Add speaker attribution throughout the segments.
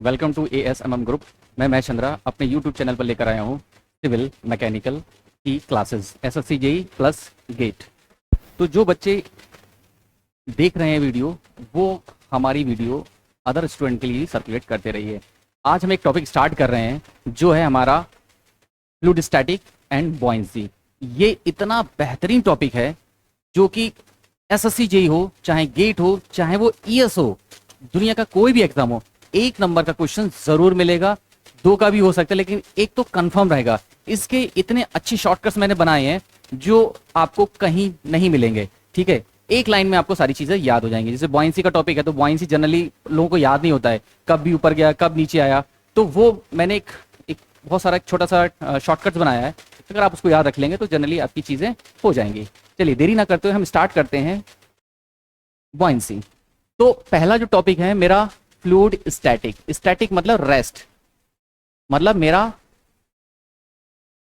Speaker 1: Welcome to ASMM group. मैं महेश चंद्रा अपने YouTube channel पर लेकर आया हूँ सिविल मैकेनिकल की classes SSC JEE plus GATE. तो जो बच्चे देख रहे हैं वीडियो, वो हमारी वीडियो अदर स्टूडेंट के लिए सर्कुलेट करते रहिए। आज हम एक टॉपिक स्टार्ट कर रहे हैं जो है हमारा फ्लूइड स्टैटिक एंड बॉयंसी। ये इतना बेहतरीन टॉपिक है जो कि SSC JEE हो, चाहे गेट हो, चाहे वो ES हो, दुनिया का कोई भी एग्जाम हो, 1 नंबर का क्वेश्चन जरूर मिलेगा। 2 का भी हो सकता है, लेकिन 1 तो कंफर्म रहेगा। इसके इतने अच्छे शॉर्टकट्स मैंने बनाए हैं जो आपको कहीं नहीं मिलेंगे। ठीक है, एक लाइन में आपको सारी चीजें याद हो जाएंगी। जैसे बॉयंसी का टॉपिक है तो बॉयंसी जनरली लोगों को याद नहीं होता है, कब भी ऊपर गया कब नीचे आया। तो वो मैंने एक बहुत सारा छोटा सा शॉर्टकट्स बनाया है। अगर आप उसको याद रख लेंगे तो जनरली आपकी चीजें हो जाएंगी। चलिए देरी ना करते हुए हम स्टार्ट करते हैं बॉयंसी। तो पहला जो टॉपिक है मेरा फ्लूइड स्टैटिक। स्टैटिक मतलब रेस्ट, मतलब मेरा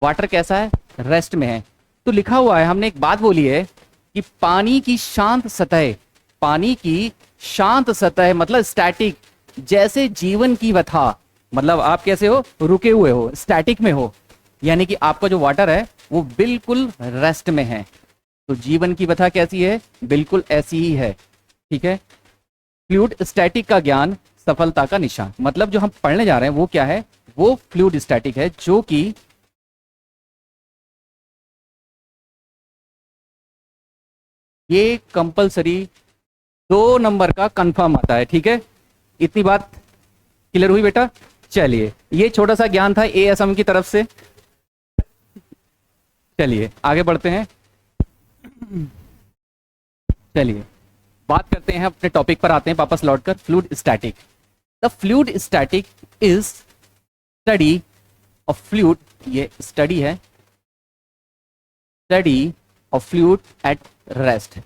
Speaker 1: वाटर कैसा है, रेस्ट में है। तो लिखा हुआ है, हमने एक बात बोली है कि पानी की शांत सतह, पानी की शांत सतह मतलब स्टैटिक, जैसे जीवन की व्यथा, मतलब आप कैसे हो, रुके हुए हो, स्टैटिक में हो, यानी कि आपका जो वाटर है वो बिल्कुल रेस्ट में है। तो जीवन की व्यथा कैसी है, बिल्कुल ऐसी ही है। ठीक है, फ्लूइड स्टैटिक का ज्ञान सफलता का निशान। मतलब जो हम पढ़ने जा रहे हैं वो क्या है, वो फ्लूइड स्टैटिक है, जो कि ये कंपलसरी 2 नंबर का कंफर्म आता है। ठीक है, इतनी बात क्लियर हुई बेटा। चलिए, ये छोटा सा ज्ञान था ASM की तरफ से। चलिए आगे बढ़ते हैं। चलिए बात करते हैं, अपने टॉपिक पर आते हैं वापस लौटकर। Fluid static, the fluid static is study of fluid, ये स्टडी है, study of fluid at rest.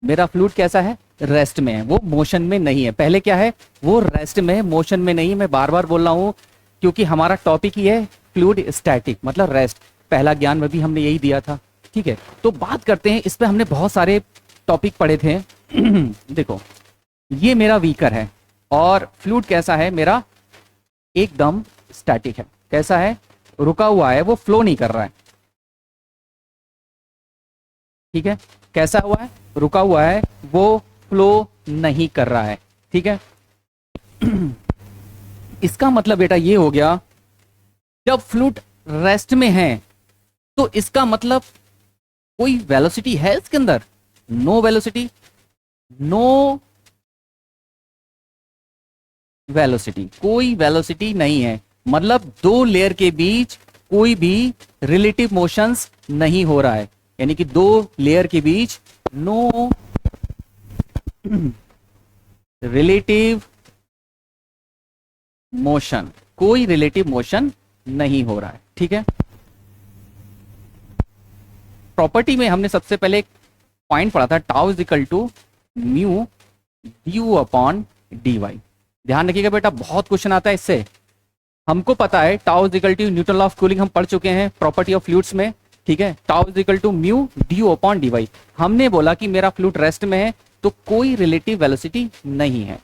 Speaker 1: मेरा फ्लूइड कैसा है, रेस्ट में है, वो मोशन में नहीं है। पहले क्या है, वो रेस्ट में है, मोशन में नहीं है। मैं बार बार बोल रहा हूं क्योंकि हमारा टॉपिक ही है फ्लूइड स्टैटिक मतलब रेस्ट। पहला ज्ञान में भी हमने यही दिया था। ठीक है, तो बात करते हैं इस पे। हमने बहुत सारे टॉपिक पढ़े थे। देखो, ये मेरा व्हीकर है और फ्लूइड कैसा है मेरा, एकदम स्टैटिक है। कैसा है, रुका हुआ है, वो फ्लो नहीं कर रहा है। ठीक है, कैसा हुआ है, रुका हुआ है, वो फ्लो नहीं कर रहा है। ठीक है, इसका मतलब बेटा ये हो गया, जब फ्लूइड रेस्ट में है तो इसका मतलब कोई वेलोसिटी है इसके अंदर, नो वेलोसिटी, नो वेलोसिटी, कोई वेलोसिटी नहीं है। मतलब 2 लेयर के बीच कोई भी रिलेटिव मोशंस नहीं हो रहा है, यानी कि 2 लेयर के बीच नो रिलेटिव मोशन, कोई रिलेटिव मोशन नहीं हो रहा है। ठीक है, प्रॉपर्टी में हमने सबसे पहले एक पॉइंट पढ़ा था, tau is equal to mu du upon dy। ध्यान रखिएगा बेटा, बहुत क्वेश्चन आता है इससे। हमको पता है tau is equal to Newton law of cooling, हम पढ़ चुके हैं प्रॉपर्टी ऑफ फ्लूइड्स में। ठीक है, tau is equal to mu du upon dy। हमने बोला कि मेरा फ्लूइड रेस्ट में है तो कोई रिलेटिव वेलोसिटी नहीं है।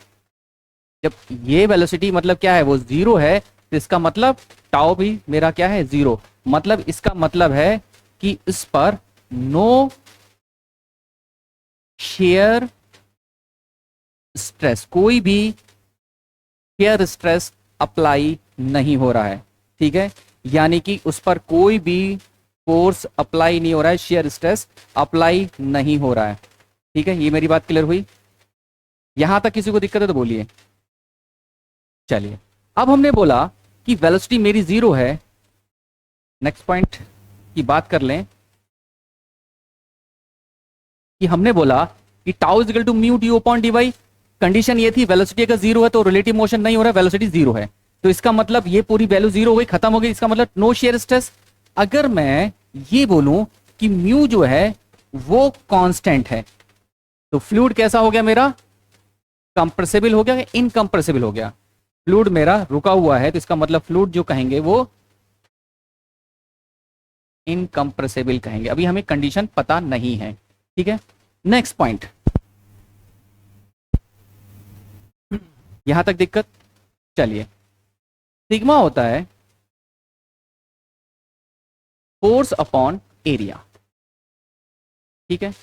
Speaker 1: जब ये वेलोसिटी मतलब क्या है, वो 0 है, तो इसका मतलब टाउ भी मेरा क्या है, 0। मतलब इसका मतलब है कि इस पर नो शेयर स्ट्रेस, कोई भी शेयर स्ट्रेस अप्लाई नहीं हो रहा है। ठीक है, यानी कि उस पर कोई भी फोर्स अप्लाई नहीं हो रहा है, शेयर स्ट्रेस अप्लाई नहीं हो रहा है। ठीक है, ये मेरी बात क्लियर हुई। यहां तक किसी को दिक्कत है तो बोलिए। चलिए, अब हमने बोला कि वेलोसिटी मेरी 0 है। नेक्स्ट पॉइंट की बात कर लें कि हमने बोला कि tau is equal to mu d upon dy। Condition ये थी, वेलोसिटी अगर 0 है तो रिलेटिव मोशन नहीं हो रहा है, वेलोसिटी 0 है, तो इसका मतलब ये पूरी वैल्यू 0 हो गई, खत्म हो गई। इसका मतलब नो शेयर स्ट्रेस। अगर मैं ये बोलूं कि म्यू जो है वो कांस्टेंट है, तो फ्लूइड कैसा हो गया मेरा, कंप्रेसिबल हो गया, इनकंप्रेसिबल हो गया। फ्लूइड मेरा रुका हुआ है तो इसका मतलब फ्लूइड जो कहेंगे वो इनकंप्रेसिबल कहेंगे। अभी हमें कंडीशन पता नहीं है। ठीक है, नेक्स्ट पॉइंट, यहां तक दिक्कत। चलिए सिग्मा होता है फोर्स अपॉन एरिया, ठीक है।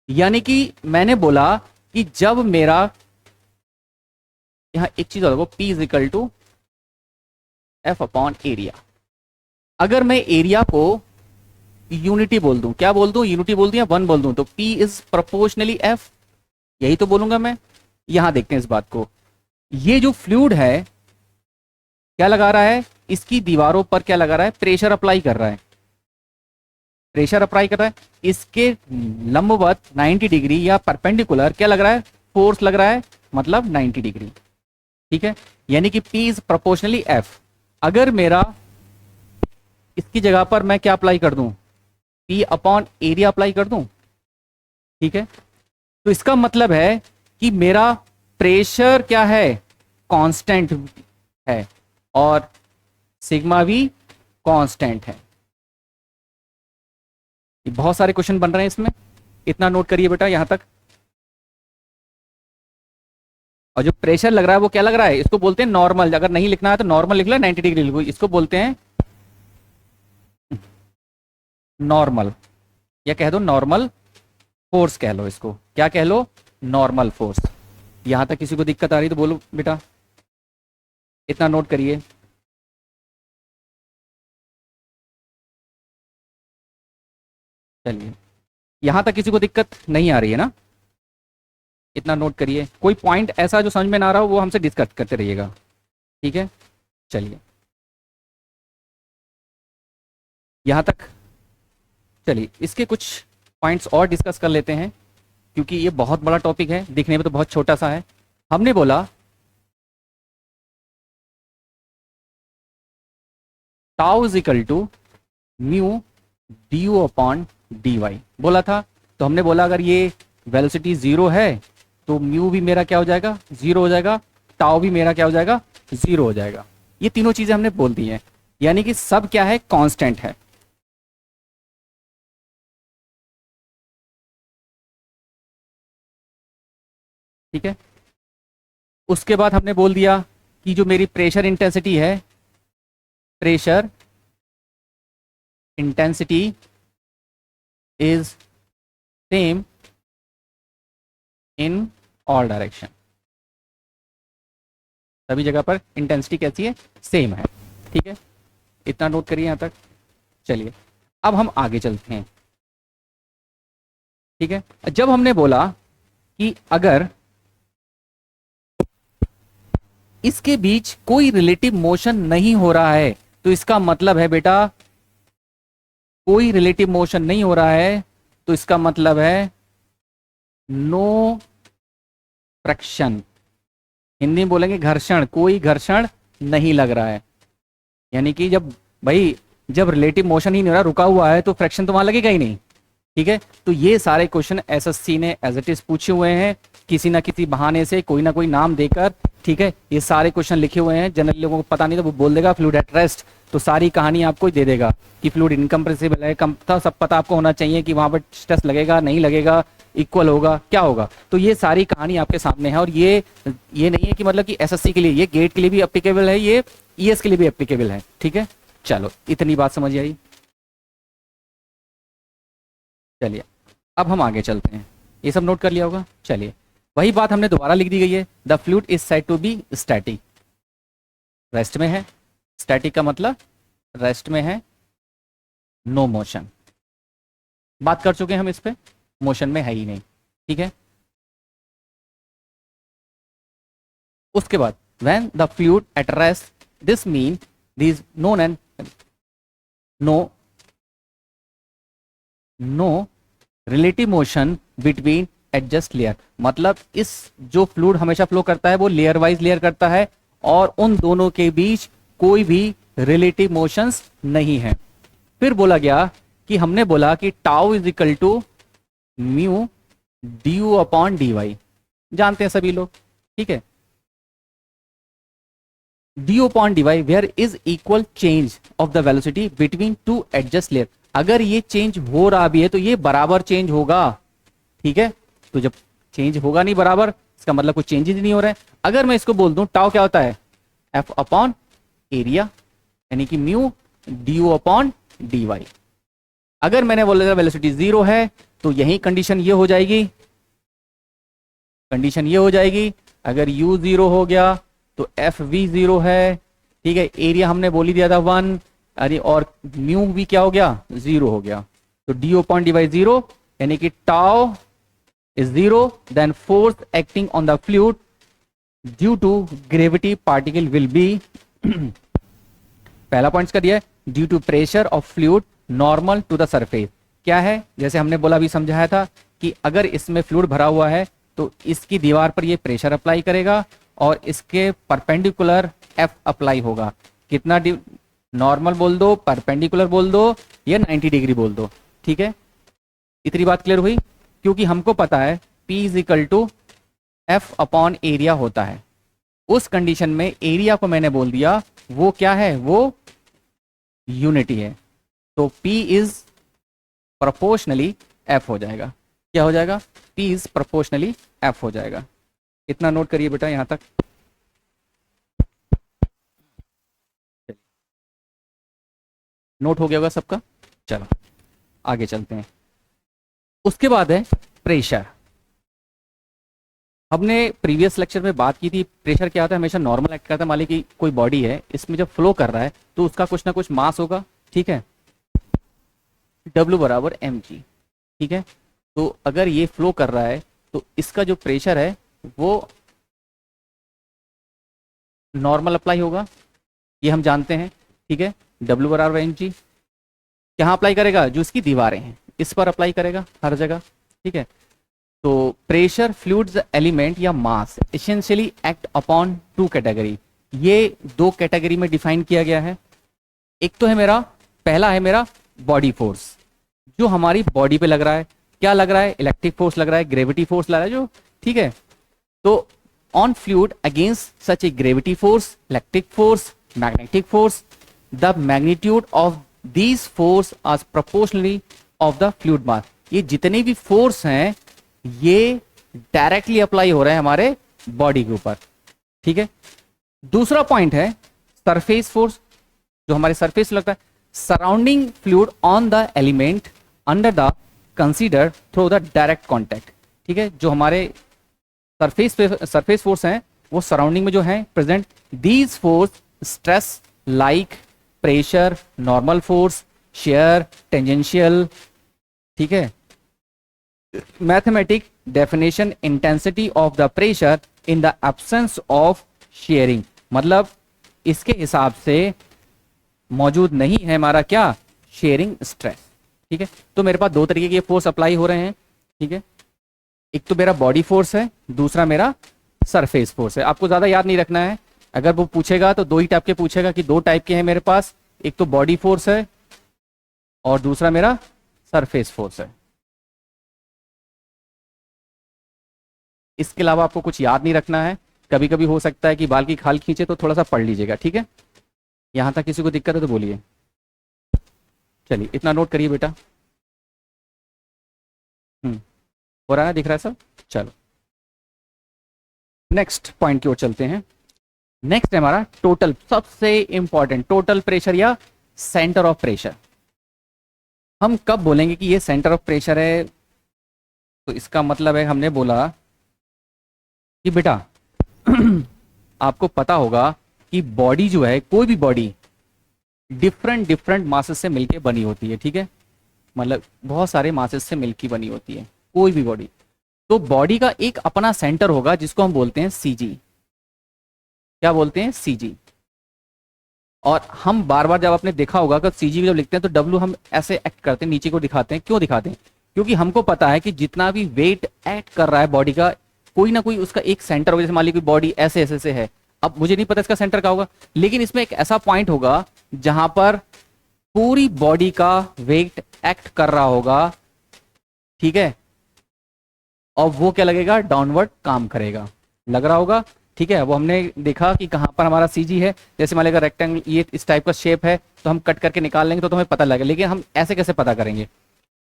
Speaker 1: यानी कि मैंने बोला कि जब मेरा, यहां एक चीज और, P is equal to F upon area. अगर मैं एरिया को यूनिटी बोल दूं, क्या बोल दूं, यूनिटी बोल दूं या 1 बोल दूं, तो P इज प्रोपोर्शनली F, यही तो बोलूंगा मैं। यहां देखते हैं इस बात को। ये जो फ्लूइड है क्या लगा रहा है, इसकी दीवारों पर क्या लगा रहा है, प्रेशर अप्लाई कर रहा है, प्रेशर अप्लाई कर रहा है। इसके लंबवत 90 डिग्री या परपेंडिकुलर क्या लग रहा है, फोर्स लग रहा है, मतलब 90 डिग्री, ठीक है। यानी कि P इज प्रोपोर्शनली F। अगर मेरा इसकी जगह पर मैं क्या अप्लाई कर दूं, P अपॉन एरिया अप्लाई कर दूं, ठीक है। तो इसका मतलब है कि मेरा प्रेशर क्या है, कांस्टेंट है, और सिग्मा भी कांस्टेंट है। बहुत सारे क्वेश्चन बन रहे हैं इसमें, इतना नोट करिए बेटा यहां तक। और जो प्रेशर लग रहा है वो क्या लग रहा है, इसको बोलते हैं नॉर्मल। अगर नहीं लिखना है तो नॉर्मल लिख लो, 90 डिग्री लिखो, इसको बोलते हैं नॉर्मल, या कह दो नॉर्मल फोर्स, कह लो इसको, क्या कह लो, नॉर्मल फोर्स। यहां तक किसी को दिक्कत आ रही तो बोलो बेटा, इतना नोट करिए। चलिए, यहां तक किसी को दिक्कत नहीं आ रही है ना, इतना नोट करिए। कोई पॉइंट ऐसा जो समझ में ना आ रहा हो वो हमसे डिस्कस करते रहिएगा, ठीक है। चलिए यहां तक, चलिए इसके कुछ पॉइंट्स और डिस्कस कर लेते हैं, क्योंकि ये बहुत बड़ा टॉपिक है, दिखने में तो बहुत छोटा सा है। हमने बोला tau is equal to mu d u upon d y बोला था। तो हमने बोला अगर ये वेलोसिटी जीरो है तो म्यू भी मेरा क्या हो जाएगा, जीरो हो जाएगा, टाउ भी मेरा क्या हो जाएगा, जीरो हो जाएगा। ये तीनों चीजें हमने बोल दी हैं, यानी कि सब क्या है, कांस्टेंट है, ठीक है। उसके बाद हमने बोल दिया कि जो मेरी प्रेशर इंटेंसिटी है, pressure intensity is same in all direction, सभी जगह पर इंटेंसिटी कैसी है, सेम है, ठीक है। इतना नोट करिए यहां तक। चलिए अब हम आगे चलते हैं, ठीक है। जब हमने बोला कि अगर इसके बीच कोई रिलेटिव मोशन नहीं हो रहा है, तो इसका मतलब है बेटा, कोई रिलेटिव मोशन नहीं हो रहा है तो इसका मतलब है नो फ्रिक्शन, हिंदी में बोलेंगे घर्षण, कोई घर्षण नहीं लग रहा है। यानी कि जब भाई, जब रिलेटिव मोशन ही नहीं हो रहा, रुका हुआ है, तो फ्रिक्शन तो वहां लगेगा ही नहीं, ठीक है। तो ये सारे क्वेश्चन एसएससी ने एज इट इज पूछे हुए हैं, किसी ना किसी बहाने से, कोई ना कोई नाम देकर, ठीक है। ये सारे क्वेश्चन लिखे हुए हैं, जनरल लोगों को पता नहीं तो वो बोल देगा फ्लूइड एट रेस्ट, तो सारी कहानी आपको दे देगा कि फ्लूइड इनकम्प्रेसिबल है, कम था, सब पता आपको होना चाहिए कि वहां पर स्ट्रेस लगेगा नहीं लगेगा, इक्वल होगा क्या होगा। तो ये सारी कहानी आपके सामने है, और ये नहीं है कि मतलब कि एसएससी के लिए, ये गेट के लिए भी एप्लीकेबल है, ये ईएस के लिए भी एप्लीकेबल है, ठीक है। चलो इतनी बात समझ आई। चलिए अब हम आगे चलते हैं, ये सब नोट कर लिया होगा। चलिए वही बात हमने दोबारा लिख दी गई है, the fluid is said to be static, रेस्ट में है। स्टैटिक का मतलब रेस्ट में है, नो मोशन, बात कर चुके हैं हम इस पे, मोशन में है ही नहीं, ठीक है। उसके बाद when the fluid at rest, this mean this known and no relative motion between adjust layer, मतलब इस जो फ्लूइड हमेशा फ्लो करता है वो लेयर वाइज लेयर करता है, और उन दोनों के बीच कोई भी रिलेटिव मोशंस नहीं है। फिर बोला गया कि हमने बोला कि tau is equal to mu d u upon d y, जानते हैं सभी लोग, ठीक है। D u upon d y where is equal change of the velocity between two adjust layer, अगर ये चेंज हो रहा भी है तो ये बराबर चेंज होगा, ठीक है। तो जब चेंज होगा नहीं बराबर, इसका मतलब कुछ चेंजेस नहीं हो रहा है। अगर मैं इसको बोल दूं टाउ क्या होता है, एफ अपॉन एरिया यानी कि mu d upon d y. अगर मैंने बोला वेलोसिटी 0 है तो यही कंडीशन ये हो जाएगी, कंडीशन ये हो जाएगी। अगर u 0 हो गया तो एफ वी 0 है, ठीक है। एरिया हमने बोली दिया था 1, अरे और म्यू भी क्या हो गया 0 हो गया, तो डी अपॉन डी वाई 0 यानी कि tau is 0, then force acting on the fluid due to gravity particle will be पहला पॉइंट का दिया है due to pressure of fluid normal to the surface. क्या है, जैसे हमने बोला भी समझाया था कि अगर इसमें फ्लूइड भरा हुआ है तो इसकी दीवार पर ये प्रेशर अप्लाई करेगा और इसके परपेंडिकुलर एफ अप्लाई होगा। कितना नॉर्मल बोल दो, परपेंडिकुलर बोल दो या 90 डिग्री बोल दो, ठीक है। इतनी बात क्लियर हुई, क्योंकि हमको पता है P is equal to F upon area होता है। उस कंडीशन में एरिया को मैंने बोल दिया वो क्या है, वो यूनिटी है, तो P इज प्रोपोर्शनली F हो जाएगा। क्या हो जाएगा, P इज प्रोपोर्शनली F हो जाएगा। इतना नोट करिए बेटा यहां तक। नोट हो गया होगा सबका, चलो आगे चलते हैं। उसके बाद है प्रेशर। हमने प्रीवियस लेक्चर में बात की थी प्रेशर क्या होता है, हमेशा नॉर्मल एक्ट करता है। मान ली कि कोई बॉडी है, इसमें जब फ्लो कर रहा है तो उसका कुछ ना कुछ मास होगा, ठीक है, W बराबर mg, ठीक है। तो अगर ये फ्लो कर रहा है तो इसका जो प्रेशर है वो नॉर्मल अप्लाई होगा, ये हम जानते हैं, ठीक है। W बराबर mg कहाँ अप्लाई करेगा, जो इसकी दीवारें हैं इस पर अप्लाई करेगा हर जगह, ठीक है। तो प्रेशर फ्लूइड्स एलिमेंट या mass essentially act upon two category, ये दो कैटेगरी में डिफाइन किया गया है। एक तो है मेरा, पहला है मेरा बॉडी फोर्स, जो हमारी बॉडी पे लग रहा है। क्या लग रहा है, इलेक्ट्रिक फोर्स लग रहा है, ग्रेविटी फोर्स लग रहा है जो, ठीक है। तो on fluid against such a gravity force, electric force, magnetic force, the magnitude of these force are proportionally of the fluid mass. ये जितने भी फोर्स हैं ये डायरेक्टली अप्लाई हो रहे हैं हमारे बॉडी के ऊपर, ठीक है। दूसरा पॉइंट है सरफेस फोर्स, जो हमारे सरफेस लगता है, surrounding fluid on the element under the consider through the direct contact, ठीक है। जो हमारे सरफेस फोर्स हैं वो सराउंडिंग में जो है present, these force stress like pressure, normal force, share, tangential, ठीक है। Mathematic definition intensity of the pressure in the absence of sharing, मतलब इसके हिसाब से मौजूद नहीं है हमारा क्या, शेयरिंग स्ट्रेस, ठीक है। तो मेरे पास दो तरीके के फोर्स अप्लाई हो रहे हैं, ठीक है। एक तो मेरा बॉडी फोर्स है, दूसरा मेरा सरफेस फोर्स है। आपको ज्यादा याद नहीं रखना है, अगर वो पूछेगा तो दो ही टाइप के पूछेगा कि दो टाइप के हैं मेरे पास, एक तो बॉडी फोर्स है और दूसरा मेरा सरफेस फोर्स है। इसके अलावा आपको कुछ याद नहीं रखना है। कभी कभी हो सकता है कि बाल की खाल खींचे तो थोड़ा सा पढ़ लीजिएगा, ठीक है। यहां तक किसी को दिक्कत है तो बोलिए। चलिए इतना नोट करिए बेटा। हो रहा है, दिख रहा है सब, चलो नेक्स्ट पॉइंट की ओर चलते हैं। नेक्स्ट है हमारा टोटल, सबसे इंपॉर्टेंट टोटल प्रेशर या सेंटर ऑफ प्रेशर। हम कब बोलेंगे कि ये सेंटर ऑफ प्रेशर है, तो इसका मतलब है हमने बोला कि बेटा आपको पता होगा कि बॉडी जो है, कोई भी बॉडी डिफरेंट मासेस से मिलके बनी होती है, ठीक है। मतलब बहुत सारे मासेस से मिलके बनी होती है कोई भी बॉडी। तो बॉडी का एक अपना सेंटर होगा जिसको हम बोलते हैं सीजी। क्या बोलते हैं, सीजी। और हम बार बार जब आपने देखा होगा कि सीजी जब लिखते हैं तो डब्ल्यू हम ऐसे एक्ट करते हैं, नीचे को दिखाते हैं। क्यों दिखाते हैं, क्योंकि हमको पता है कि जितना भी वेट एक्ट कर रहा है बॉडी का, कोई ना कोई उसका एक सेंटर होगा। जैसे मान ली कोई बॉडी ऐसे ऐसे से है, अब मुझे नहीं पता इसका सेंटर क्या होगा, लेकिन इसमें एक ऐसा पॉइंट होगा जहां पर पूरी बॉडी का वेट एक्ट कर रहा होगा, ठीक है। और वो क्या लगेगा, डाउनवर्ड काम करेगा, लग रहा होगा, ठीक है। वो हमने देखा कि कहां पर हमारा सीजी है। जैसे मान लेगा रेक्टेंगल ये इस टाइप का शेप है तो हम कट करके निकाल लेंगे तो हमें पता लगेगा, लेकिन हम ऐसे कैसे पता करेंगे।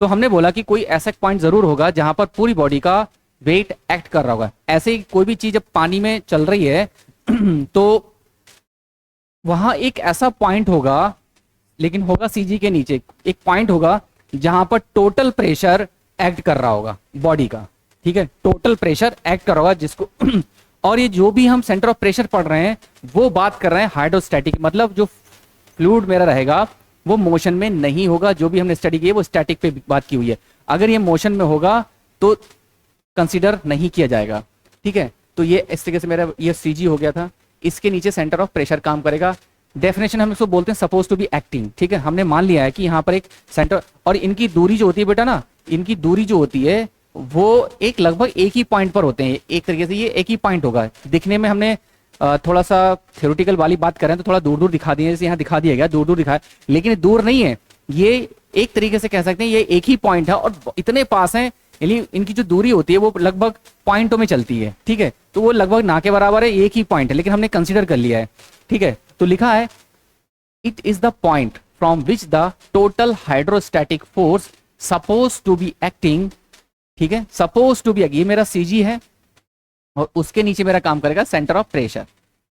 Speaker 1: तो हमने बोला कि कोई ऐसा पॉइंट जरूर होगा जहां पर पूरी बॉडी का वेट एक्ट कर रहा होगा। ऐसे ही कोई भी चीज जब पानी में चल रही है तो वहां एक ऐसा पॉइंट होगा, लेकिन होगा सीजी के नीचे एक पॉइंट होगा जहां पर टोटल प्रेशर एक्ट कर रहा होगा बॉडी का, ठीक है, टोटल प्रेशर एक्ट कर रहा होगा जिसको और ये जो भी हम सेंटर ऑफ प्रेशर पढ़ रहे हैं वो बात कर रहे हैं हाइड्रोस्टैटिक, मतलब जो फ्लूइड मेरा रहेगा वो मोशन में नहीं होगा। जो भी हमने स्टडी की है वो स्टैटिक पे बात की हुई है। अगर ये मोशन में होगा तो कंसीडर नहीं किया जाएगा, ठीक है। तो ये इस तरीके से मेरा ये सीजी हो गया था। इसके नीचे सेंटर ऑफ प्रेशर काम करेगा। डेफिनेशन हम इसको बोलते हैं सपोज टू बी एक्टिंग, ठीक है। हमने मान लिया है कि यहाँ पर एक सेंटर, और इनकी दूरी जो होती है बेटा ना, इनकी दूरी जो होती है वो एक लगभग एक ही पॉइंट पर होते हैं। एक तरीके से ये एक ही पॉइंट होगा। दिखने में हमने थोड़ा सा थ्योरेटिकल वाली बात कर रहे हैं तो थोड़ा दूर दूर दिखा दिए, जैसे यहाँ दिखा दिया गया दूर दूर दिखाया, लेकिन दूर नहीं है। ये एक तरीके से कह सकते हैं ये एक ही पॉइंट है और इतने पास हैं, यानी इनकी जो दूरी होती है वो लगभग पॉइंटों में चलती है, ठीक है। तो वो लगभग ना के बराबर है, एक ही पॉइंट है, लेकिन हमने कंसीडर कर लिया है, ठीक है। तो लिखा है it is the point from which the total hydrostatic force suppose to be acting, ठीक है, सपोज टू बी, ये मेरा सीजी है और उसके नीचे मेरा काम करेगा सेंटर ऑफ प्रेशर,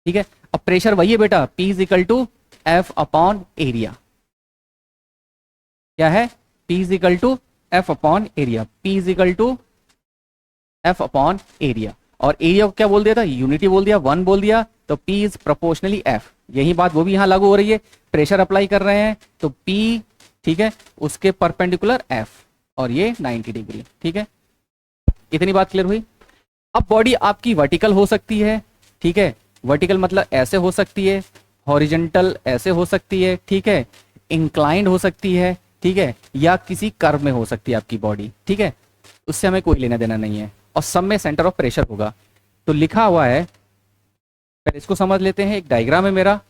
Speaker 1: ठीक है। अब प्रेशर वही है बेटा, P is equal to F upon area. क्या है? P is equal to F upon area. P is equal to F upon area, और एरिया को क्या बोल दिया था? यूनिटी बोल दिया, 1 बोल दिया, तो P इज प्रोपोर्शनली एफ। यही बात वो भी यहां लागू हो रही है। प्रेशर अप्लाई कर रहे हैं तो P, ठीक है, उसके परपेंडिकुलर एफ, और ये 90 डिग्री, ठीक है। इतनी बात क्लियर हुई। अब बॉडी आपकी वर्टिकल हो सकती है, ठीक है, वर्टिकल मतलब ऐसे हो सकती है, हॉरिजॉन्टल ऐसे हो सकती है, ठीक है, इंक्लाइंड हो सकती है, ठीक है, या किसी कर्व में हो सकती है आपकी बॉडी, ठीक है। उससे हमें कोई लेना देना नहीं है, और सब में सेंटर ऑफ प्रेशर होगा। तो लिखा हुआ है, पहले इसको समझ लेते हैं। एक डायग्राम है मेरा,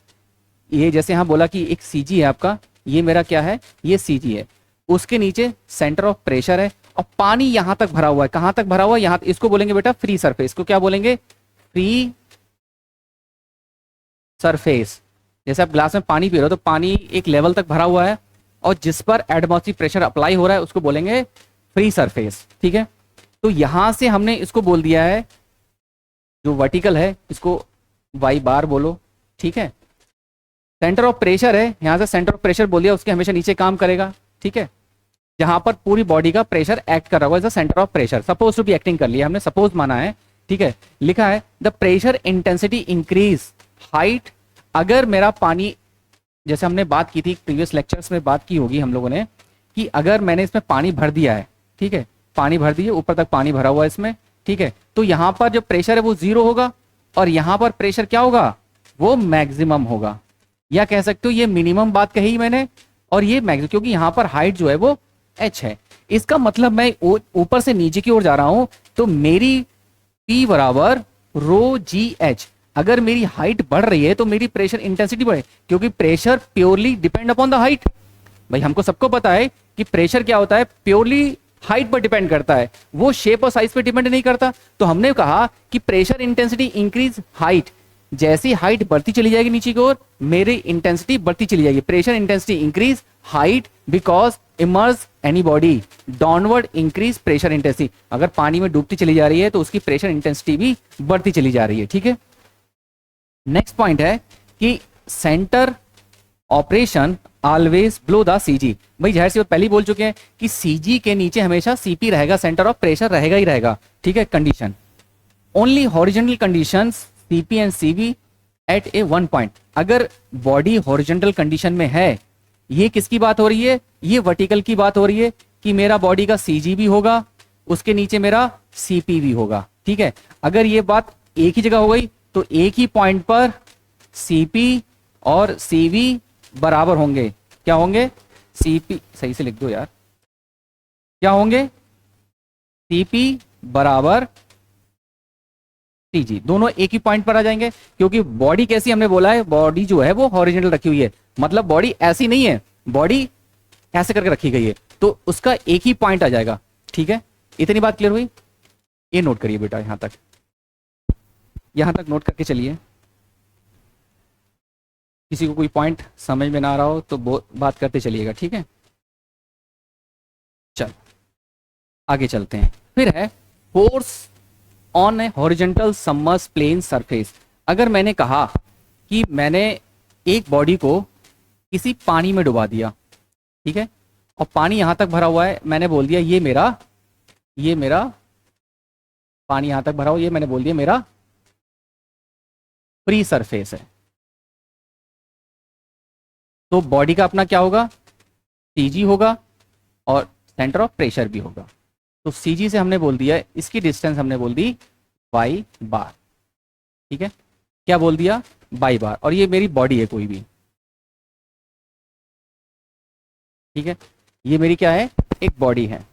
Speaker 1: ये जैसे यहाँ बोला कि एक सीजी है आपका, ये मेरा क्या है? ये सीजी है, उसके नीचे सेंटर ऑफ प्रेशर है, और पानी यहां तक भरा हुआ है। कहां तक भरा हुआ है? यहां। इसको बोलेंगे बेटा फ्री सरफेस। को क्या बोलेंगे? Free surface. जैसे आप ग्लास में पानी पी रहे हो तो पानी एक लेवल तक भरा हुआ है, और जिस पर एटमॉस्फेरिक प्रेशर अप्लाई हो रहा है उसको बोलेंगे फ्री सरफेस, ठीक है। तो यहां से हमने इसको बोल दिया है, जो वर्टिकल है इसको वाई बार बोलो, ठीक है। सेंटर ऑफ प्रेशर है, यहां से सेंटर ऑफ प्रेशर बोल दिया, उसके हमेशा नीचे काम करेगा, ठीक है, जहां पर पूरी बॉडी का प्रेशर एक्ट कर रहा होगा, centre of pressure suppose to be acting कर लिया हमने, सपोज माना है, ठीक है। लिखा है the pressure intensity increase height. अगर मेरा पानी, जैसे हमने बात की थी प्रीवियस लेक्चर्स में, बात की होगी हम लोगों ने, कि अगर मैंने इसमें पानी भर दिया है, ठीक है, पानी भर दिए, ऊपर तक पानी भरा हुआ है इसमें, ठीक है, तो यहां पर जो प्रेशर है वो 0 होगा, और यहां पर प्रेशर क्या होगा? वो मैक्सिमम होगा, या कह सकते हो ये मिनिमम बात कही मैंने, और ये मैक्सिमम, क्योंकि यहां पर हाइट जो है वो h है। इसका मतलब मैं ऊपर से नीचे की ओर जा रहा हूं, तो मेरी P बराबर रो जी एच। अगर मेरी हाइट बढ़ रही है तो मेरी प्रेशर इंटेंसिटी बढ़े, क्योंकि pressure purely depend upon the height. भाई हमको सबको पता है कि प्रेशर क्या होता है, प्योरली हाइट पर डिपेंड करता है, वो शेप और साइज पर डिपेंड नहीं करता। तो हमने कहा कि प्रेशर इंटेंसिटी इंक्रीज हाइट, जैसी हाइट बढ़ती चली जाएगी नीचे की ओर, मेरी इंटेंसिटी बढ़ती चली जाएगी। Pressure intensity increase height because emerge any body downward increase pressure intensity. अगर पानी में डूबती चली जा रही है तो उसकी प्रेशर इंटेंसिटी भी बढ़ती चली जा रही है, ठीक है। नेक्स्ट पॉइंट है कि centre operation always below the CG. भाई जाहिर सी बात पहले ही बोल चुके हैं कि सीजी के नीचे हमेशा सीपी रहेगा, सेंटर ऑफ प्रेशर रहेगा ही रहेगा, ठीक है। Condition only horizontal conditions CP and CV at a one point. अगर बॉडी हॉरिजॉन्टल कंडीशन में है, ये किसकी बात हो रही है? ये वर्टिकल की बात हो रही है कि मेरा बॉडी का सीजी भी होगा, उसके नीचे मेरा सीपी भी होगा, ठीक है। अगर ये बात एक ही जगह हो गई तो एक ही पॉइंट पर सीपी और सीवी बराबर होंगे। क्या होंगे? सीपी, सही से लिख दो यार, क्या होंगे? सीपी बराबर सीजी, दोनों एक ही पॉइंट पर आ जाएंगे। क्योंकि बॉडी कैसी हमने बोला है, बॉडी जो है वो हॉरिजॉन्टल रखी हुई है, मतलब बॉडी ऐसी नहीं है, बॉडी ऐसे करके रखी गई है, तो उसका एक ही पॉइंट आ जाएगा, ठीक है। इतनी बात क्लियर हुई? ये नोट करिए बेटा, यहां तक नोट करके चलिए। किसी को कोई पॉइंट समझ में ना आ रहा हो तो बात करते चलिएगा, ठीक है। चल आगे चलते हैं। फिर है force on a horizontal submerge plane surface. अगर मैंने कहा कि मैंने एक बॉडी को किसी पानी में डुबा दिया, ठीक है, और पानी यहां तक भरा हुआ है, मैंने बोल दिया ये मेरा पानी यहां तक भरा हुआ, ये मैंने बोल दिया मेरा फ्री सरफेस है। तो बॉडी का अपना क्या होगा, सीजी होगा और सेंटर ऑफ प्रेशर भी होगा। तो सीजी से हमने बोल दिया, इसकी डिस्टेंस हमने बोल दी वाई बार, ठीक है, क्या बोल दिया, वाई बार, और ये मेरी बॉडी है कोई भी, ठीक है, ये मेरी क्या है, एक बॉडी है,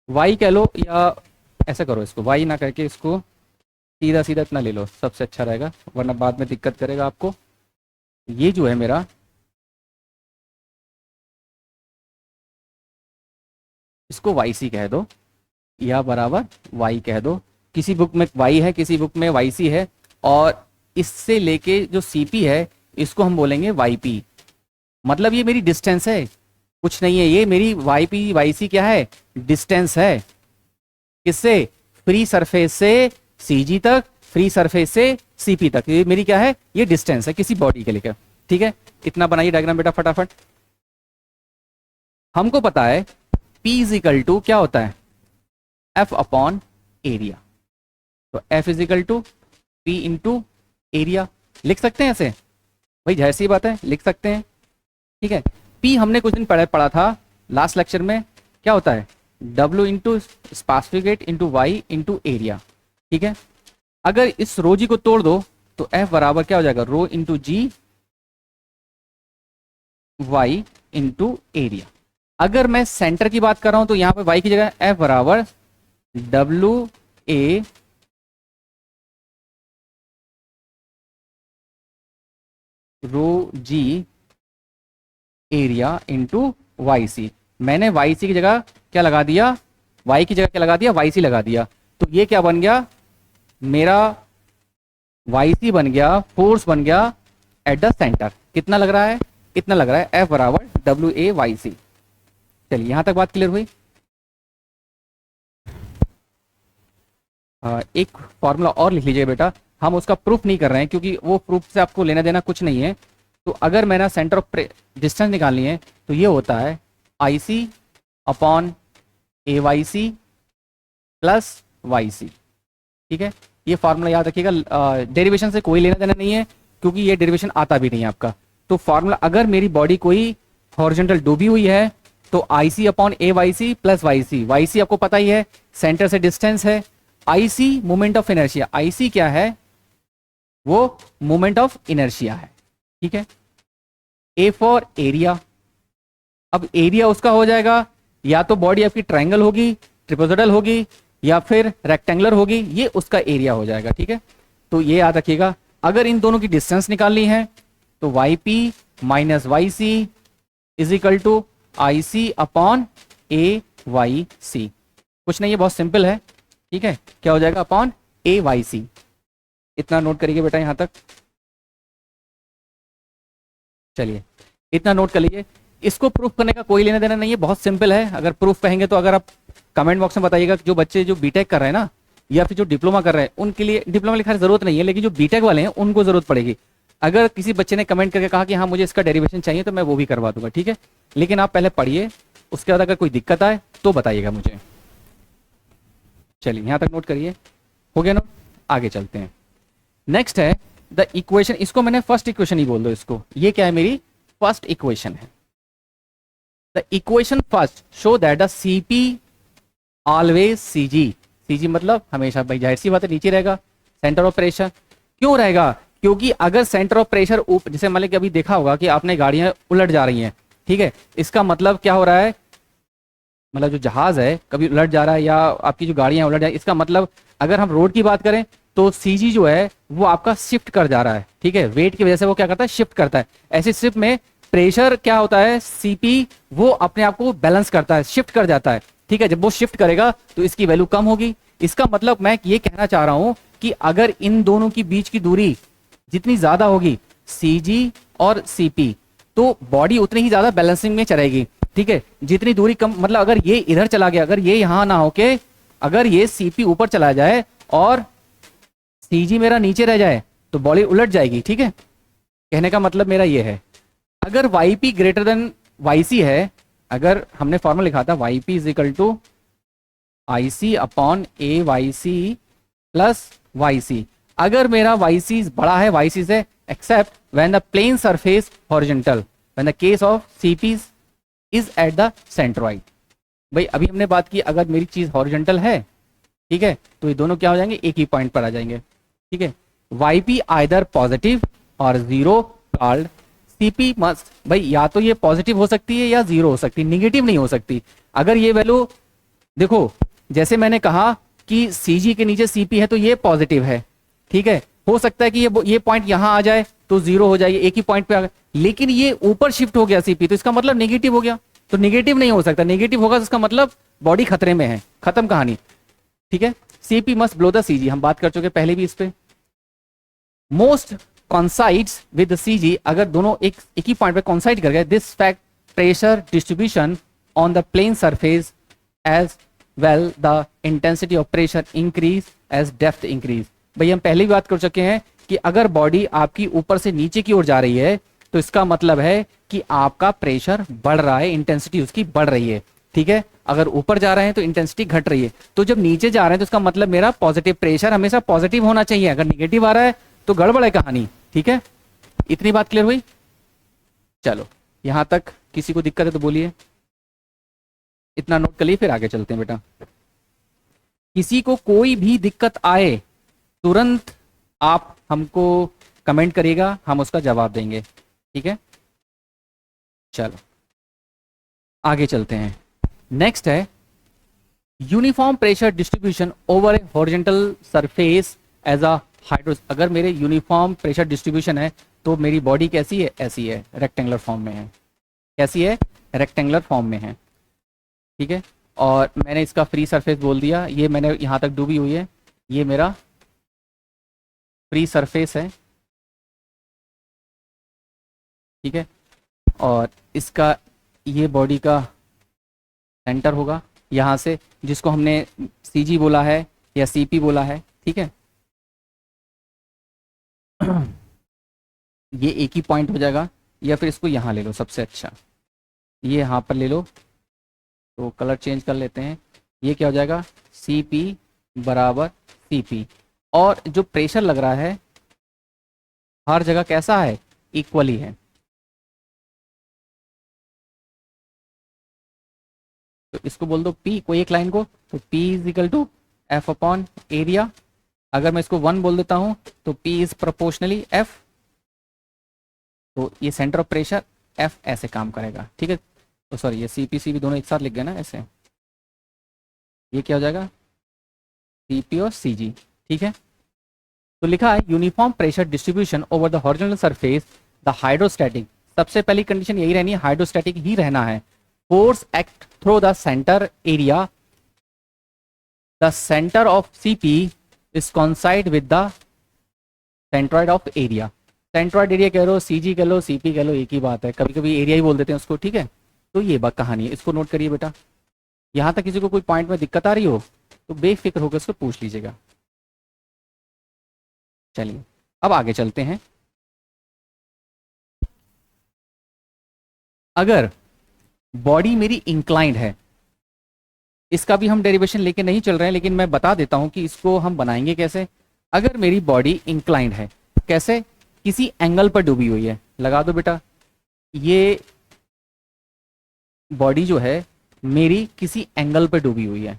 Speaker 1: वाई कह लो, या ऐसा करो, इसको वाई ना करके इसको सीधा सीधा इतना ले लो, सबसे अच्छा रहेगा, वरना बाद में दिक्कत करेगा आपको। ये जो है मेरा, इसको वाई सी कह दो या बराबर वाई कह दो, किसी बुक में वाई है, किसी बुक में वाई सी है, और इससे लेके जो सीपी है इसको हम बोलेंगे वाई पी। मतलब ये मेरी डिस्टेंस है, कुछ नहीं है, ये मेरी वाई पी वाई सी क्या है, डिस्टेंस है, किससे, फ्री सरफेस से सीजी तक, फ्री सरफेस से सीपी तक, ये मेरी क्या है, ये डिस्टेंस है किसी बॉडी के लिए, ठीक है। इतना बनाइए डायग्राम बेटा फटाफट। हमको पता है P इज इक्वल टू क्या होता है, F अपॉन एरिया, तो F is equal to P into area, लिख सकते हैं ऐसे, भाई जाहिर सी बात है लिख सकते हैं, ठीक है। P हमने कुछ दिन पहले पढ़ा था लास्ट लेक्चर में, क्या होता है, W into specific into y into area, ठीक है। अगर इस रो जी को तोड़ दो तो F बराबर क्या हो जाएगा, रो इंटू जी वाई इंटू एरिया। अगर मैं सेंटर की बात कर रहा हूं तो यहां पे y की जगह F बराबर W A rho g area into y c. मैंने वाई सी की जगह क्या लगा दिया, y की जगह क्या लगा दिया, वाई सी लगा दिया, तो ये क्या बन गया, मेरा वाई सी बन गया, फोर्स बन गया एट द सेंटर, कितना लग रहा है, इतना लग रहा है, F बराबर W A वाई सी। चलिए यहां तक बात क्लियर हुई। एक फॉर्मूला और लिख लीजिए बेटा, हम उसका प्रूफ नहीं कर रहे हैं क्योंकि वो प्रूफ से आपको लेना देना कुछ नहीं है। तो अगर मैंने सेंटर ऑफ डिस्टेंस निकालनी है तो ये होता है I C upon A Y C plus Y C, ठीक है। ये फार्मूला याद रखिएगा, डेरिवेशन से कोई लेना देना नहीं है क्योंकि ये डेरिवेशन आता भी नहीं है आपका। तो फार्मूला, अगर मेरी बॉडी कोई हॉरिजॉन्टल डूबी हुई है तो I C upon A Y C plus Y C, Y C आपको पता ही है सेंटर से डिस्टेंस है, I C moment of inertia, I C क्या है, वो मोमेंट ऑफ इनर्शिया है, ठीक है। ए फॉर एरिया, अब एरिया उसका हो जाएगा, या तो बॉडी आपकी ट्रायंगल होगी, ट्रिपेजोइडल होगी, या फिर रेक्टेंगुलर होगी, ये उसका एरिया हो जाएगा, ठीक है। तो ये याद रखिएगा, अगर इन दोनों की डिस्टेंस निकालनी है तो y p minus y c is equal to I C upon A Y c, कुछ नहीं है, बहुत सिंपल है, ठीक है। क्या हो जाएगा, अपॉन ए वाई सी। इतना नोट करिए बेटा यहां तक, चलिए इतना नोट कर लीजिए। इसको प्रूफ करने का कोई लेना देना नहीं है, बहुत सिंपल है। अगर प्रूफ कहेंगे तो अगर आप कमेंट बॉक्स में बताइएगा, जो बच्चे जो बीटेक कर रहे हैं ना, या फिर जो डिप्लोमा कर रहे हैं, उनके लिए डिप्लोमा लिखने की जरूरत नहीं है, लेकिन जो बीटेक वाले हैं उनको जरूरत पड़ेगी। अगर किसी बच्चे ने कमेंट करके कहा कि हाँ मुझे इसका डेरिवेशन चाहिए तो मैं वो भी करवा दूंगा, ठीक है। लेकिन आप पहले पढ़िए, उसके बाद अगर कोई दिक्कत आए तो बताइएगा मुझे। चलिए यहां तक नोट करिए, हो गया नोट, आगे चलते हैं। नेक्स्ट है द इक्वेशन, इसको मैंने फर्स्ट इक्वेशन ही बोल दो इसको, ये क्या है, मेरी फर्स्ट इक्वेशन है। The equation first show that the CP always CG, CG मतलब हमेशा, भाई जाहिर सी बात है नीचे रहेगा सेंटर ऑफ प्रेशर। क्यों रहेगा, क्योंकि अगर सेंटर ऑफ प्रेशर ऊपर, जैसे मान लीजिए अभी देखा होगा कि आपने गाड़ियां उलट जा रही हैं, ठीक है, इसका मतलब क्या हो रहा है, मतलब जो जहाज है कभी उलट जा रहा है या आपकी जो गाड़ियां उलट जा रही है, इसका मतलब अगर हम रोड की बात करें तो सीजी जो है वो आपका शिफ्ट कर जा रहा है, ठीक है, वेट की वजह से वो क्या करता है, शिफ्ट करता है। ऐसे शिफ्ट में प्रेशर क्या होता है, सीपी, वो अपने आप को बैलेंस करता है, शिफ्ट कर जाता है, ठीक है। जब वो शिफ्ट करेगा तो इसकी वैल्यू कम होगी। इसका मतलब मैं ये कहना चाह रहा हूं कि अगर इन दोनों की बीच की दूरी जितनी ज्यादा होगी, सीजी और सीपी, तो बॉडी उतनी ही ज्यादा बैलेंसिंग में चलेगी, ठीक है। जितनी दूरी कम, मतलब अगर ये इधर चला गया, अगर ये यहां ना होके अगर ये सीपी ऊपर चला जाए और सीजी मेरा नीचे रह जाए, तो बॉडी उलट जाएगी, ठीक है। कहने का मतलब मेरा ये है, अगर y p greater than y c है, अगर हमने फॉर्मूला लिखा था y p is equal to I C upon A Y C plus Y c, अगर मेरा वाई सी बड़ा है वाई सी से, except when the plane surface horizontal, when the case of c p is at the centroid. भाई अभी हमने बात की अगर मेरी चीज हॉरिजॉन्टल है, ठीक है, तो ये दोनों क्या हो जाएंगे, एक ही पॉइंट पर आ जाएंगे, ठीक है। वाई पी आइदर पॉजिटिव और जीरो कॉल्ड सीपी मस्ट, भाई या तो ये पॉजिटिव हो सकती है या जीरो हो सकती है, निगेटिव नहीं हो सकती। अगर ये वैल्यू देखो, जैसे मैंने कहा कि सी जी के नीचे सीपी है तो ये पॉजिटिव है, ठीक है। हो सकता है कि ये पॉइंट यहां आ जाए तो जीरो हो जाएगी, एक ही पॉइंट पे आ गया, लेकिन ये ऊपर शिफ्ट हो गया सीपी, तो इसका मतलब नेगेटिव हो गया, तो नेगेटिव नहीं हो सकता। नेगेटिव होगा तो इसका मतलब बॉडी खतरे में है, खत्म कहानी, ठीक है। CP must below the CG, हम बात कर चुके पहले भी इस पे। मोस्ट कॉन्साइड्स विद सीजी, अगर दोनों एक ही पॉइंट पे कॉन्साइड कर गए, this fact pressure distribution on the plane surface as well the intensity of pressure increase as depth increase. भाई हम पहले भी बात कर चुके हैं कि अगर बॉडी आपकी ऊपर से नीचे की ओर जा रही है तो इसका मतलब है कि आपका प्रेशर बढ़ रहा है, इंटेंसिटी उसकी बढ़ रही है, ठीक है। अगर ऊपर जा रहे हैं तो इंटेंसिटी घट रही है, तो जब नीचे जा रहे हैं तो इसका मतलब मेरा पॉजिटिव प्रेशर हमेशा पॉजिटिव होना चाहिए, अगर निगेटिव आ रहा है तो गड़बड़ है कहानी, ठीक है। इतनी बात क्लियर हुई? चलो यहां तक किसी को दिक्कत है तो बोलिए, इतना नोट कर लिए, फिर आगे चलते हैं बेटा। किसी को कोई भी दिक्कत आए तुरंत आप हमको कमेंट करिएगा, हम उसका जवाब देंगे, ठीक है। चलो आगे चलते हैं। नेक्स्ट है uniform pressure distribution over a horizontal surface as a hydro. अगर मेरे यूनिफॉर्म प्रेशर डिस्ट्रीब्यूशन है तो मेरी बॉडी कैसी है, ऐसी है, रेक्टेंगुलर फॉर्म में है, कैसी है, रेक्टेंगुलर फॉर्म में है, ठीक है। और मैंने इसका फ्री सरफेस बोल दिया, ये मैंने यहां तक डूबी हुई है, ये मेरा फ्री सरफेस है, ठीक है। और इसका ये बॉडी का सेंटर होगा यहां से, जिसको हमने सीजी बोला है या सीपी बोला है, ठीक है। ये एक ही पॉइंट हो जाएगा, या फिर इसको यहाँ ले लो, सबसे अच्छा ये यहाँ पर ले लो, तो कलर चेंज कर लेते हैं। ये क्या हो जाएगा, सी पी बराबर सी पी, और जो प्रेशर लग रहा है हर जगह कैसा है, इक्वली है। तो इसको बोल दो P, कोई एक लाइन को, तो P is equal to F upon area. अगर मैं इसको 1 बोल देता हूं तो P इज प्रोपोर्शनली F, तो ये सेंटर ऑफ प्रेशर F ऐसे काम करेगा, ठीक है। तो सॉरी, ये CPC भी दोनों एक साथ लिख गए ना ऐसे, ये क्या हो जाएगा, CP और CG, ठीक है। तो लिखा है uniform pressure distribution over the horizontal surface the hydrostatic, सबसे पहली कंडीशन यही रहनी है, हाइड्रोस्टैटिक ही रहना है। Force act through the centre area, the centre of CP is कॉन्साइड with the centroid of area. Centroid area कह लो, CG कह लो, CP कह लो, एक ही बात है, कभी कभी एरिया ही बोल देते हैं उसको, ठीक है। तो ये बात कहानी है, इसको नोट करिए बेटा। यहां तक किसी को कोई पॉइंट में दिक्कत आ रही हो तो बेफिक्र होकर उसको पूछ लीजिएगा। चलिए अब आगे चलते हैं। अगर बॉडी मेरी इंक्लाइंड है, इसका भी हम डेरिवेशन लेके नहीं चल रहे हैं, लेकिन मैं बता देता हूं कि इसको हम बनाएंगे कैसे। अगर मेरी बॉडी इंक्लाइंड है, कैसे, किसी एंगल पर डूबी हुई है, लगा दो बेटा, ये बॉडी जो है मेरी किसी एंगल पर डूबी हुई है,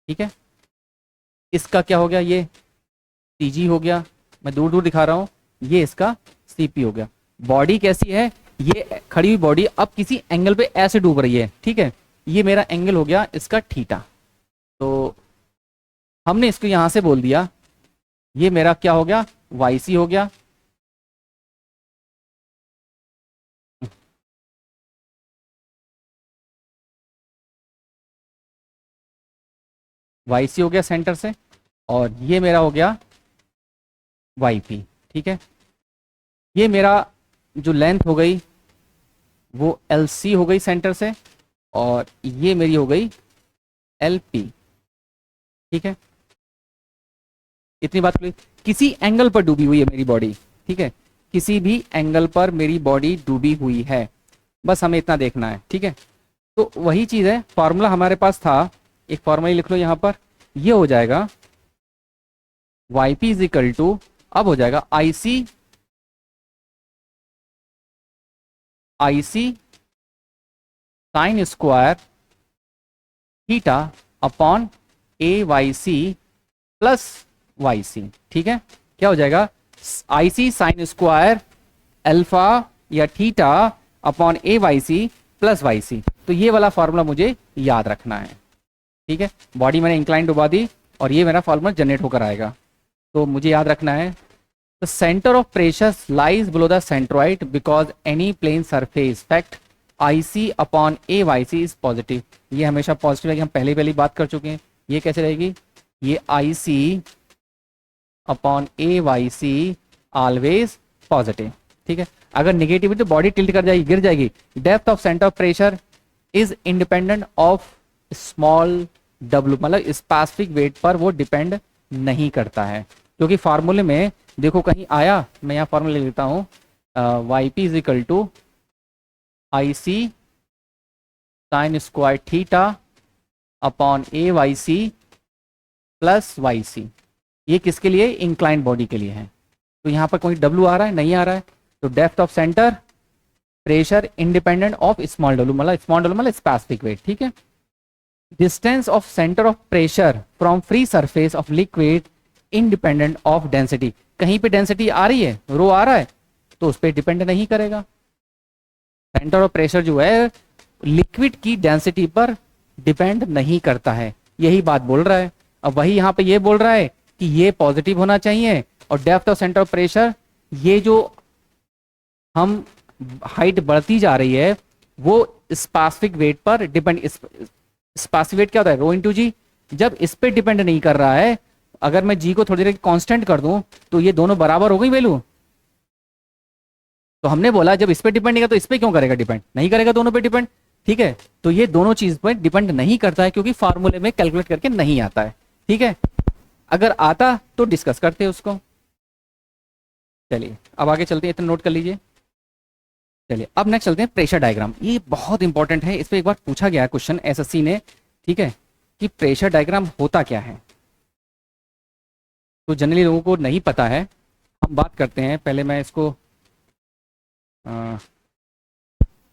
Speaker 1: ठीक है। इसका क्या हो गया, ये CG हो गया, मैं दूर दूर दिखा रहा हूं, ये इसका CP हो गया। बॉडी कैसी है, ये खड़ी हुई बॉडी अब किसी एंगल पे ऐसे डूब रही है, ठीक है। ये मेरा एंगल हो गया इसका थीटा, तो हमने इसको यहां से बोल दिया, ये मेरा क्या हो गया, YC हो गया, YC हो गया सेंटर से, और ये मेरा हो गया YP, ठीक है। ये मेरा जो लेंथ हो गई वो LC हो गई सेंटर से, और ये मेरी हो गई LP, ठीक है। इतनी बात हुई। किसी एंगल पर डूबी हुई है मेरी बॉडी, ठीक है, किसी भी एंगल पर मेरी बॉडी डूबी हुई है, बस हमें इतना देखना है, ठीक है। तो वही चीज है, फॉर्मूला हमारे पास था, एक फॉर्मूला लिख लो यहां पर, ये हो जाएगा yp इज इक्वल टू, अब हो जाएगा I C sine square theta upon A Y C plus Y C, ठीक है। क्या हो जाएगा, आईसी साइन स्क्वायर अल्फा या theta upon A Y C plus Y C. तो ये वाला फॉर्मूला मुझे याद रखना है, ठीक है। बॉडी मैंने इंक्लाइन डुबा दी और ये मेरा फॉर्मूला जनरेट होकर आएगा, तो मुझे याद रखना है the centre of pressure lies below the centroid because any plane surface fact I C upon A Y c is positive. ये हमेशा पॉजिटिव है कि हम पहले बात कर चुके हैं। ये कैसे रहेगी, ये आई सी upon A Y C always positive, ठीक है। अगर निगेटिव है तो बॉडी टिल्ट कर जाएगी, गिर जाएगी। Depth of centre of pressure is independent of small W, मतलब स्पेसिफिक वेट पर वो डिपेंड नहीं करता है, क्योंकि फार्मूले में देखो कहीं आया, मैं यहाँ फार्मूला ले लेता हूँ, y p is equal to I c sine square theta upon A Y C plus Y c. ये किसके लिए, इंक्लाइन बॉडी के लिए है। तो यहाँ पर कोई डब्ल्यू आ रहा है, नहीं आ रहा है, तो depth of centre pressure independent of small W, मतलब स्पेसिफिक वेट, ठीक है। Distance of centre of pressure from free surface of liquid independent of density. कहीं पे डेंसिटी आ रही है, रो आ रहा है, तो उस पर डिपेंड नहीं करेगा। सेंटर ऑफ प्रेशर जो है लिक्विड की डेंसिटी पर डिपेंड नहीं करता है, यही बात बोल रहा है। अब वही यहाँ पे ये बोल रहा है कि ये पॉजिटिव होना चाहिए, और depth of centre of pressure, ये जो हम हाइट बढ़ती जा रही है वो स्पेसिफिक वेट पर डिपेंड, स्पेसिफिक वेट क्या होता है, रो इंटू जी। जब इस पे डिपेंड नहीं कर रहा है, अगर मैं जी को थोड़ी देर कांस्टेंट कर दूं तो ये दोनों बराबर हो गई वैल्यू। तो हमने बोला जब इस पे डिपेंड नहीं करता तो इस पे क्यों करेगा डिपेंड, नहीं करेगा दोनों पे डिपेंड, ठीक है। तो ये दोनों चीज पर डिपेंड नहीं करता है, क्योंकि फार्मूले में कैलकुलेट करके नहीं आता है, ठीक है। अगर आता तो डिस्कस करते हैं उसको। चलिए अब आगे चलते हैं, इतना नोट कर लीजिए। चलिए अब नेक्स्ट चलते हैं प्रेशर डायग्राम। ये बहुत इंपॉर्टेंट है, इस पर एक बार पूछा गया है क्वेश्चन एसएससी ने, ठीक है, कि प्रेशर डायग्राम होता क्या है। तो जनरली लोगों को नहीं पता है, हम बात करते हैं। पहले मैं इसको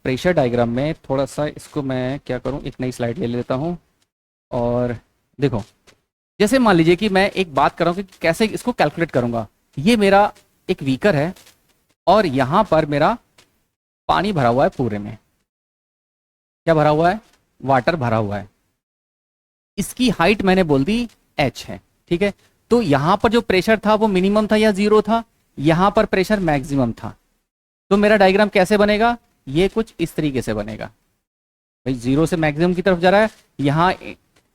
Speaker 1: प्रेशर डायग्राम में थोड़ा सा इसको मैं क्या करूं, एक नई स्लाइड ले लेता हूं। और देखो, जैसे मान लीजिए कि मैं एक बात कर रहा हूं कि कैसे इसको कैलकुलेट करूंगा। ये मेरा एक बीकर है और यहां पर मेरा पानी भरा हुआ है पूरे में। क्या भरा हुआ है, वाटर भरा हुआ है। इसकी हाइट मैंने बोल दी h है, ठीक है। तो यहां पर जो प्रेशर था वो मिनिमम था या जीरो था, यहां पर प्रेशर मैक्सिमम था। तो मेरा डायग्राम कैसे बनेगा, ये कुछ इस तरीके से बनेगा। भाई जीरो से मैक्सिमम की तरफ जा रहा है,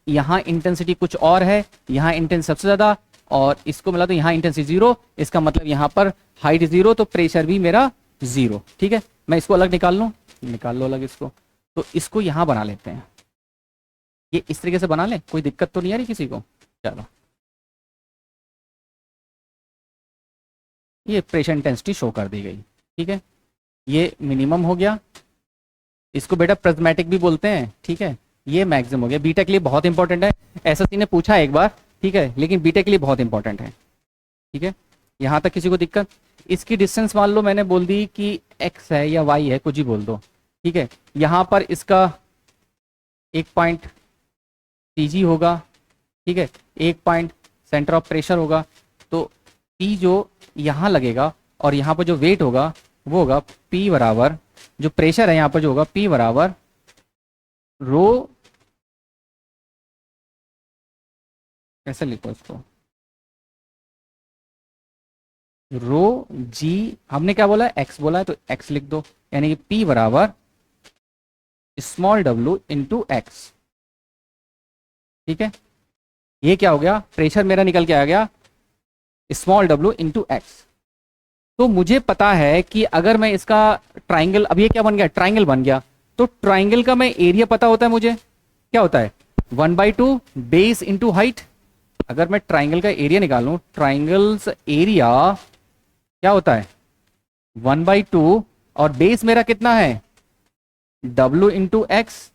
Speaker 1: यहां इंटेंसिटी कुछ और है, यहां इंटेंसिटी सबसे ज्यादा, और इसको मिला तो यहां इंटेंसिटी जीरो। इसका मतलब यहां पर हाइट जीरो, तो प्रेशर भी मेरा जीरो, ठीक है। मैं इसको अलग निकाल लूं, निकाल लो अलग इसको। तो इसको यहां बना लेते हैं, ये इस तरीके से बना लें, कोई दिक्कत तो नहीं आ रही किसी को। चलो, ये प्रेशर इंटेंसिटी शो कर दी गई, ठीक है। ये मिनिमम हो गया, इसको बेटा प्रिज्मेटिक भी बोलते हैं, ठीक है। ये मैक्सिमम हो गया। बीटेक के लिए बहुत इंपॉर्टेंट है, एसएससी ने पूछा एक बार, ठीक है, लेकिन बीटेक के लिए बहुत इंपॉर्टेंट है, ठीक है। यहां तक किसी को दिक्कत। इसकी डिस्टेंस मान लो मैंने बोल दी कि x है या y है, कुछ ही बोल दो, ठीक है। यहां पर इसका एक पॉइंट Cg होगा, ठीक है, एक पॉइंट सेंटर ऑफ प्रेशर होगा। तो P जो यहां लगेगा और यहां पर जो वेट होगा वो होगा P बराबर, जो प्रेशर है यहां पर जो होगा P बराबर रो, कैसे लिखो इसको, रो जी, हमने क्या बोला है, x बोला है तो x लिख दो, यानी कि P बराबर स्मॉल w इंटू एक्स, ठीक है। ये क्या हो गया, प्रेशर मेरा निकल के आ गया स्मॉल w इंटू एक्स। तो मुझे पता है कि अगर मैं इसका ट्राइंगल, अब ये क्या बन गया, ट्राइंगल बन गया। तो ट्राइंगल का मैं एरिया पता होता है मुझे, क्या होता है, 1/2 बेस इंटू हाइट, अगर मैं ट्राइंगल का एरिया निकालूं, ट्राइंगल्स एरिया क्या होता है 1/2, और बेस मेरा कितना है W इंटू एक्स,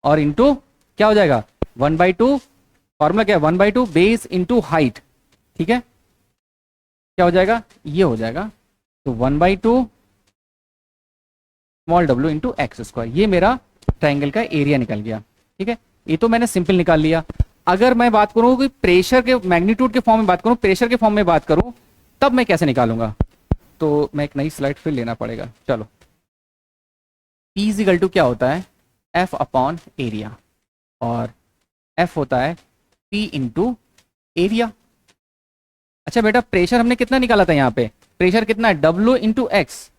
Speaker 1: और इंटू क्या हो जाएगा 1/2, फॉर्मूला क्या है 1/2 बेस इंटू हाइट, ठीक है, क्या हो जाएगा ये हो जाएगा, तो 1/2 small w into x square, ये मेरा ट्राइंगल का एरिया निकल गया। ठीक है, ये तो मैंने सिंपल निकाल लिया। अगर मैं बात करूं कि प्रेशर के मैग्नीट्यूड के फॉर्म में बात करूं, प्रेशर के फॉर्म में बात करूं, तब मैं कैसे निकालूंगा, तो मैं एक नई स्लाइड फिर लेना पड़ेगा। चलो, P इजिकल टू क्या होता है F अपॉन एरिया, और F होता है P इंटू एरिया। अच्छा बेटा, प्रेशर हमने कितना निकाला था यहाँ पे, प्रेशर कितना है W इंटू एक्स,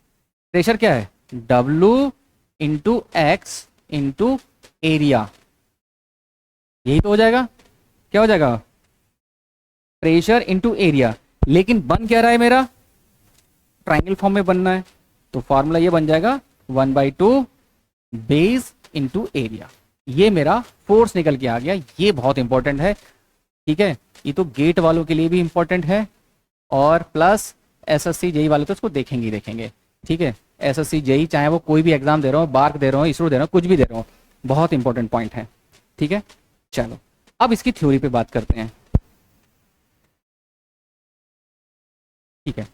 Speaker 1: प्रेशर क्या है W into x into area, यही तो हो जाएगा, क्या हो जाएगा प्रेशर इंटू एरिया। लेकिन बन क्या रहा है मेरा, ट्राइंगल फॉर्म में बनना है, तो फॉर्मूला ये बन जाएगा 1/2 बेस इंटू एरिया। ये मेरा फोर्स निकल के आ गया, ये बहुत इंपॉर्टेंट है। ठीक है, ये तो गेट वालों के लिए भी इंपॉर्टेंट है, और प्लस एसएससी जेई वाले तो इसको देखेंगे ही देखेंगे। ठीक है, एसएससी जेई चाहे वो कोई भी एग्जाम दे रहा हो, बार्क दे रहा हो, इसरो दे रहा हो, कुछ भी दे रहा हो, बहुत इंपॉर्टेंट पॉइंट है। ठीक है, चलो अब इसकी थ्योरी पे बात करते हैं। ठीक है,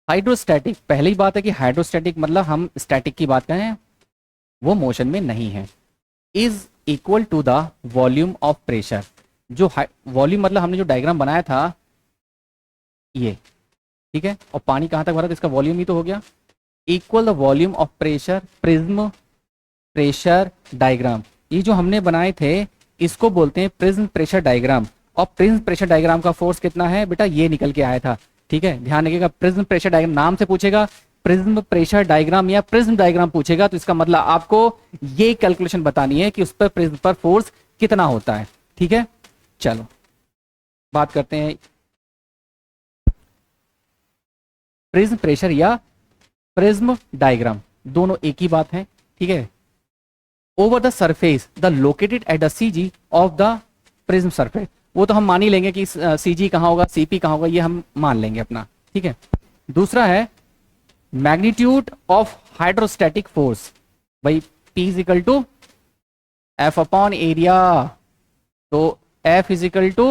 Speaker 1: हाइड्रोस्टैटिक, पहली बात है कि हाइड्रोस्टैटिक मतलब हम स्टैटिक की बात करें, वो मोशन में नहीं है, is equal to the volume of pressure. जो वॉल्यूम मतलब हमने जो डायग्राम बनाया था ये, ठीक है, और पानी कहां तक भरा था, इसका वॉल्यूम ही तो हो गया, equal the volume of pressure prism pressure diagram. ये जो हमने बनाए थे इसको बोलते हैं प्रिज्म प्रेशर डायग्राम, और प्रिज्म प्रेशर डायग्राम का फोर्स कितना है बेटा, ये निकल के आया था। ठीक है, ध्यान रखिएगा, प्रिज्म प्रेशर डायग्राम नाम से पूछेगा, प्रिज्म प्रेशर डायग्राम या प्रिज्म डायग्राम पूछेगा, तो इसका मतलब आपको ये कैलकुलेशन बतानी है कि उस पर प्रिज्म पर फोर्स कितना होता है। ठीक है, चलो बात करते हैं प्रिज्म प्रेशर या प्रिज्म डायग्राम, दोनों एक ही बात है। ठीक है, over the surface the located at the CG of the prism surface, वो तो हम मान ही लेंगे कि सीजी कहाँ होगा, सीपी कहाँ होगा, ये हम मान लेंगे अपना। ठीक है, दूसरा है मैग्नीट्यूड ऑफ हाइड्रोस्टैटिक फोर्स, भाई P is equal to F upon area, तो F is equal to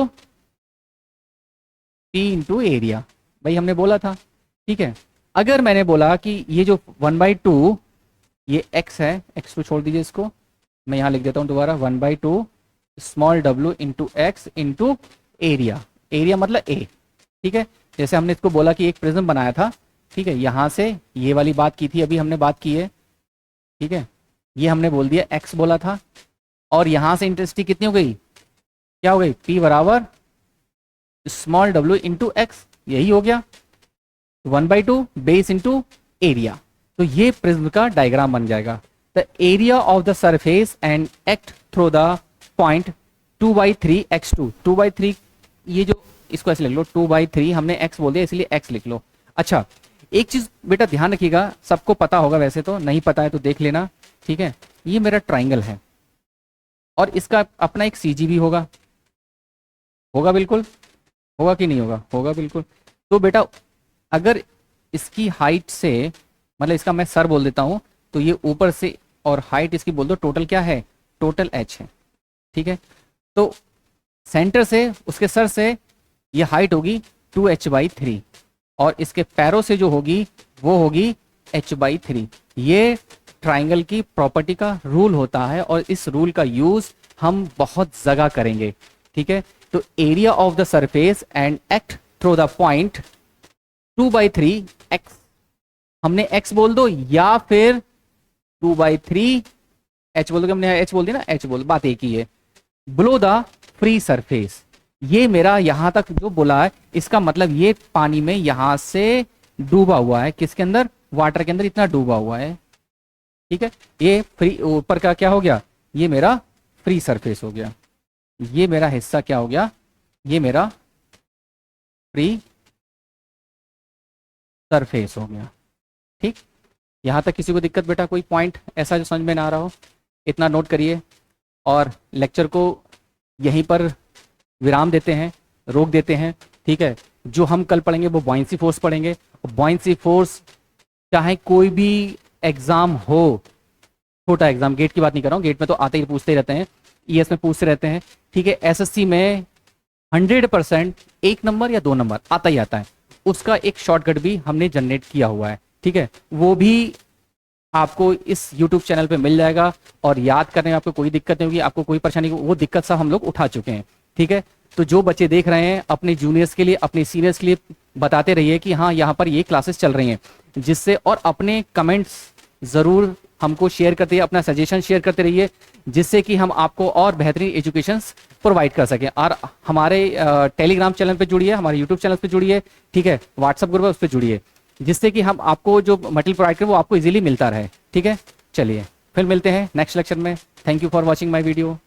Speaker 1: P into area, भाई हमने बोला था। ठीक है, अगर मैंने बोला कि ये जो 1/2 ये x है, x2 छोड़ दीजिए, इसको मैं यहाँ लिख देता हूँ दोबारा, 1/2 small w into x into area, area मतलब a। ठीक है, जैसे हमने इसको बोला कि एक प्रिज्म बनाया था, ठीक है, यहाँ से ये वाली बात की थी, अभी हमने बात की है। ठीक है, ये हमने बोल दिया x बोला था, और यहाँ से इंटेंसिटी कितनी हो गई, क्या हो गई, P बराबर स्मॉल w इंटू एक्स, यही हो गया 1/2 बेस इंटू एरिया। तो ये प्रिज्म का डायग्राम बन जाएगा, the area of the surface and act through the point 2/3 x2, 2/3, ये जो इसको ऐसे लिख लो 2/3, हमने x बोल दिया इसलिए x लिख लो। अच्छा, एक चीज बेटा ध्यान रखिएगा, सबको पता होगा वैसे तो, नहीं पता है तो देख लेना। ठीक है, ये मेरा ट्राइंगल है और इसका अपना एक सीजी भी होगा, होगा बिल्कुल, होगा कि नहीं होगा, होगा बिल्कुल। तो बेटा अगर इसकी हाइट से, मतलब इसका मैं सर बोल देता हूं, तो ये ऊपर से और हाइट इसकी बोल दो टोटल क्या है, टोटल h है। ठीक है, तो सेंटर से उसके सर से ये हाइट होगी 2h/3, और इसके पैरों से जो होगी वो होगी h/3। ये ट्राइंगल की प्रॉपर्टी का रूल होता है, और इस रूल का यूज हम बहुत जगह करेंगे। ठीक है, तो area of the surface and act through the point 2/3 x, हमने x बोल दो या फिर 2/3 h बोल दो, हमने h बोल दिया ना, h बोल, बात एक ही है। बिलो द फ्री सरफेस, ये मेरा यहां तक जो बोला है इसका मतलब ये पानी में यहां से डूबा हुआ है, किसके अंदर, वाटर के अंदर इतना डूबा हुआ है। ठीक है, ये फ्री ऊपर का क्या हो गया, ये मेरा फ्री सरफेस हो गया, ये मेरा हिस्सा क्या हो गया, ये मेरा फ्री सरफेस हो गया। ठीक, यहां तक किसी को दिक्कत बेटा, कोई पॉइंट ऐसा जो समझ में ना आ रहा हो, इतना नोट करिए, और लेक्चर को यहीं पर विराम देते हैं, रोक देते हैं, ठीक है। जो हम कल पढ़ेंगे वो बॉयंसी फोर्स पढ़ेंगे। बॉयंसी फोर्स चाहे कोई भी एग्जाम हो, छोटा एग्जाम, गेट की बात नहीं कर रहा हूँ, गेट में तो आते ही पूछते ही रहते हैं, ईएस में पूछते रहते हैं, ठीक है। एसएससी में 100% 1 नंबर या 2 नंबर आता ही आता है। उसका एक शॉर्टकट भी हमने जनरेट किया हुआ है, ठीक है। वो भी आपको इस YouTube चैनल पे मिल जाएगा और याद करने में आपको कोई दिक्कत नहीं होगी, आपको कोई परेशानी, वो दिक्कत सब हम लोग उठा चुके हैं, ठीक है। तो जो बच्चे देख रहे हैं अपने जूनियर्स के लिए, अपने सीनियर्स के लिए बताते रहिए कि हाँ यहाँ पर ये क्लासेस चल रही हैं, जिससे, और अपने कमेंट्स ज़रूर हमको शेयर करते रहिए, अपना सजेशन शेयर करते रहिए, जिससे कि हम आपको और बेहतरीन एजुकेशन प्रोवाइड कर सकें। और हमारे टेलीग्राम चैनल पे जुड़िए, हमारे यूट्यूब चैनल पे जुड़िए, ठीक है। व्हाट्सअप ग्रुप है उस पर जुड़िए, जिससे कि हम आपको जो मटेरियल प्रोवाइड करें वो आपको इजीली मिलता रहे, ठीक है। चलिए फिर मिलते हैं नेक्स्ट लेक्चर में। Thank you for watching my video.